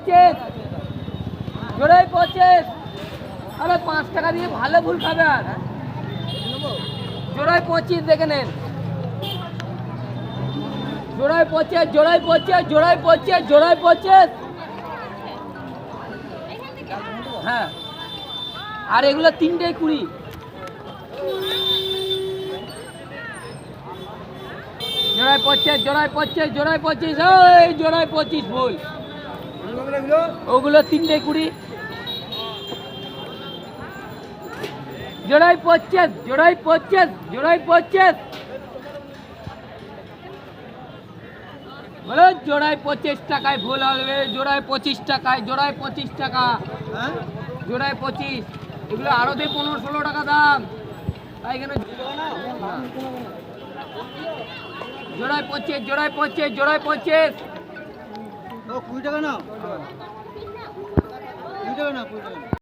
25, জোড়ায় 25। আরে 5 টাকা দিয়ে ভালো ভুল খাবে আর জোড়ায় 25 দেখে নেন। জোড়ায় 25, জোড়ায় 25, জোড়ায় 25, জোড়ায় 25। হ্যাঁ, আর এগুলো 3টেই 20। জোড়ায় 25, জোড়ায় 25, জোড়ায় 25, এই জোড়ায় 25 ভুল। ওগুলো 3টেই 20। জোড়ায় 25, জোড়ায় 25, জোড়ায় 25। বলো জোড়ায় 25 টাকায় ভুল হবে, জোড়ায় 25 টাকায়, জোড়ায় 25 টাকা, জোড়ায় 25। এগুলো আরো দিয়ে 15-16 টাকা দাম, তাই এখানে জোড়ায় 25, জোড়ায় 25, জোড়ায় 25। 20 টাকা নাও, 20 টাকা নাও, 20 টাকা।